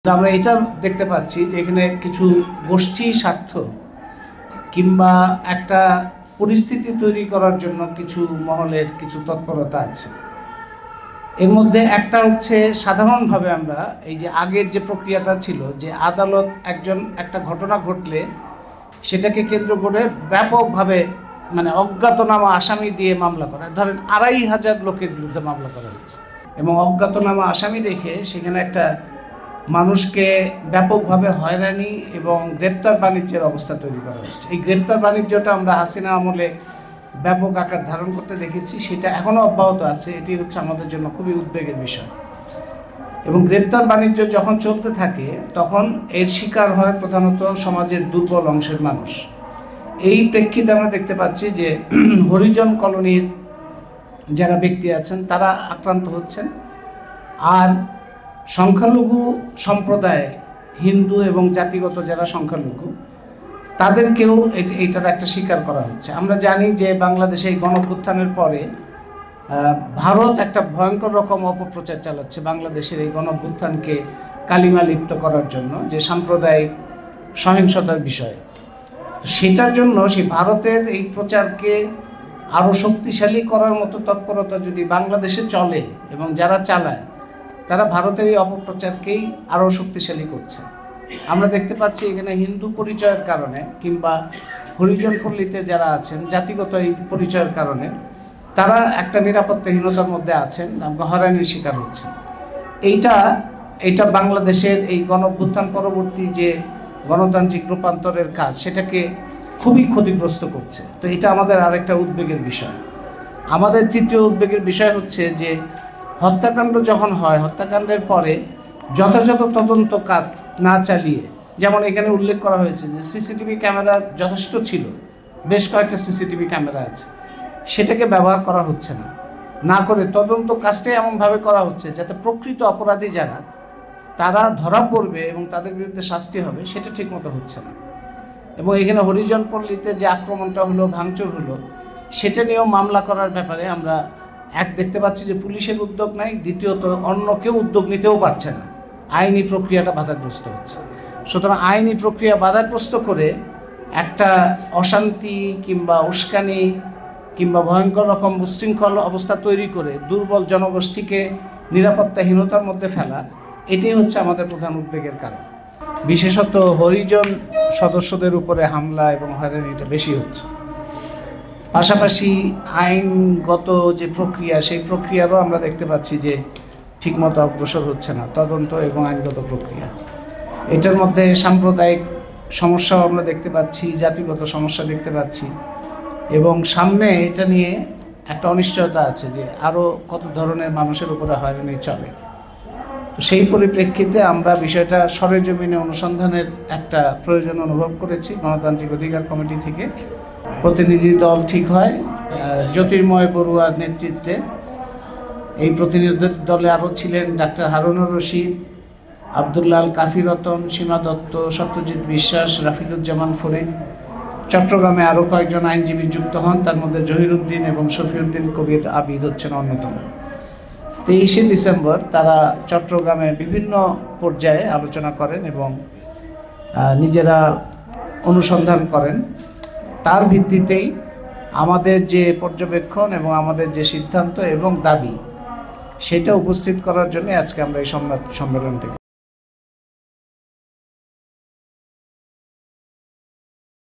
আমরা এটা দেখতে পাচ্ছি যে এখানে কিছু গোষ্ঠী স্বার্থ কিংবা একটা পরিস্থিতি তৈরি করার জন্য কিছু মহলের কিছু তৎপরতা আছে। এর মধ্যে একটা হচ্ছে সাধারণভাবে আমরা এই যে আগের যে প্রক্রিয়াটা ছিল যে আদালত একটা ঘটনা ঘটলে সেটাকে কেন্দ্র করে ব্যাপকভাবে অজ্ঞাতনামা আসামি দিয়ে মামলা করা, ধরেন ২৫০০ লোকের বিরুদ্ধে মামলা করা হচ্ছে এবং অজ্ঞাতনামা আসামি রেখে সেখানে একটা মানুষকে ব্যাপকভাবে হয়রানি এবং গ্রেপ্তার বাণিজ্যের অবস্থা তৈরি করা হচ্ছে। এই গ্রেপ্তার বাণিজ্যটা আমরা হাসিনা আমলে ব্যাপক আকার ধারণ করতে দেখেছি, সেটা এখনও অব্যাহত আছে। এটি হচ্ছে আমাদের জন্য খুবই উদ্বেগের বিষয়। এবং গ্রেপ্তার বাণিজ্য যখন চলতে থাকে তখন এর শিকার হয় প্রধানত সমাজের দুর্বল অংশের মানুষ। এই প্রেক্ষিতে আমরা দেখতে পাচ্ছি যে হরিজন কলোনির যারা ব্যক্তি আছেন তারা আক্রান্ত হচ্ছেন, আর সংখ্যালঘু সম্প্রদায় হিন্দু এবং জাতিগত যারা সংখ্যালঘু তাদেরকেও এইটার একটা স্বীকার করা হচ্ছে। আমরা জানি যে বাংলাদেশে এই গণঅভ্যুত্থানের পরে ভারত একটা ভয়ঙ্কর রকম অপপ্রচার চালাচ্ছে বাংলাদেশের এই গণঅভ্যুত্থানকে কালিমা লিপ্ত করার জন্য, যে সাম্প্রদায়িক সহিংসতার বিষয়। সেটার জন্য সেই ভারতের এই প্রচারকে আরও শক্তিশালী করার মতো তৎপরতা যদি বাংলাদেশে চলে এবং যারা চালায় তারা ভারতের এই অপপ্রচারকেই আরও শক্তিশালী করছে। আমরা দেখতে পাচ্ছি এখানে হিন্দু পরিচয়ের কারণে কিংবা হরিজন পল্লীতে যারা আছেন জাতিগত এই পরিচয়ের কারণে তারা একটা নিরাপত্তাহীনতার মধ্যে আছেন, হয়রানির শিকার হচ্ছেন। এইটা বাংলাদেশের এই গণঅভ্যুত্থান পরবর্তী যে গণতান্ত্রিক রূপান্তরের কাজ সেটাকে খুবই ক্ষতিগ্রস্ত করছে। তো এটা আমাদের আরেকটা উদ্বেগের বিষয়। আমাদের তৃতীয় উদ্বেগের বিষয় হচ্ছে যে হত্যাকাণ্ড যখন হয়, হত্যাকাণ্ডের পরে যথাযথ তদন্ত কাজ না চালিয়ে, যেমন এখানে উল্লেখ করা হয়েছে যে সিসিটিভি ক্যামেরা যথেষ্ট ছিল, বেশ কয়েকটা সিসিটিভি ক্যামেরা আছে, সেটাকে ব্যবহার করা হচ্ছে না করে তদন্ত কাজটাই এমনভাবে করা হচ্ছে যাতে প্রকৃত অপরাধী যারা তারা ধরা পড়বে এবং তাদের বিরুদ্ধে শাস্তি হবে, সেটা ঠিকমতো হচ্ছে না। এবং এখানে হরিজন পল্লীতে যে আক্রমণটা হলো, ভাঙচুর হলো, সেটা নিয়েও মামলা করার ব্যাপারে আমরা দেখতে পাচ্ছি যে পুলিশের উদ্যোগ নাই, দ্বিতীয়ত অন্য কেউ উদ্যোগ নিতেও পারছে না, আইনি প্রক্রিয়াটা বাধাগ্রস্ত হচ্ছে। সুতরাং আইনি প্রক্রিয়া বাধাগ্রস্ত করে একটা অশান্তি কিংবা উস্কানি কিংবা ভয়ঙ্কর রকম উচ্ছৃঙ্খল অবস্থা তৈরি করে দুর্বল জনগোষ্ঠীকে নিরাপত্তাহীনতার মধ্যে ফেলা, এটাই হচ্ছে আমাদের প্রধান উদ্বেগের কারণ। বিশেষত হরিজন সদস্যদের উপরে হামলা এবং হয়রানিটা বেশি হচ্ছে। পাশাপাশি আইনগত যে প্রক্রিয়া, সেই প্রক্রিয়ারও আমরা দেখতে পাচ্ছি যে ঠিকমতো অগ্রসর হচ্ছে না, তদন্ত এবং আইনগত প্রক্রিয়া। এটার মধ্যে সাম্প্রদায়িক সমস্যাও আমরা দেখতে পাচ্ছি, জাতিগত সমস্যা দেখতে পাচ্ছি, এবং সামনে এটা নিয়ে একটা অনিশ্চয়তা আছে যে আরও কত ধরনের মানুষের উপরে হয়রানি চলে। তো সেই পরিপ্রেক্ষিতে আমরা বিষয়টা সরেজমিনে অনুসন্ধানের একটা প্রয়োজন অনুভব করেছি। গণতান্ত্রিক অধিকার কমিটি থেকে প্রতিনিধি দল ঠিক হয় জ্যোতির্ময় বড়ুয়ার নেতৃত্বে। এই প্রতিনিধি দলে আরও ছিলেন ডাক্তার হারুনুর রশিদ, আবদুল্লাহ কাফি রতন, সীমা দত্ত, সত্যজিৎ বিশ্বাস, রাফিদুজ্জামান ফরিদ। চট্টগ্রামে আরও কয়েকজন আইনজীবী যুক্ত হন, তার মধ্যে জহিরুদ্দিন এবং শফিউদ্দিন কবির আবিদ হচ্ছেন অন্যতম। 23শে ডিসেম্বর তারা চট্টগ্রামে বিভিন্ন পর্যায়ে আলোচনা করেন এবং নিজেরা অনুসন্ধান করেন। তার ভিত্তিতেই আমাদের যে পর্যবেক্ষণ এবং আমাদের যে সিদ্ধান্ত এবং দাবি, সেটা উপস্থিত করার জন্য আজকে আমরা এই সম্মেলনটি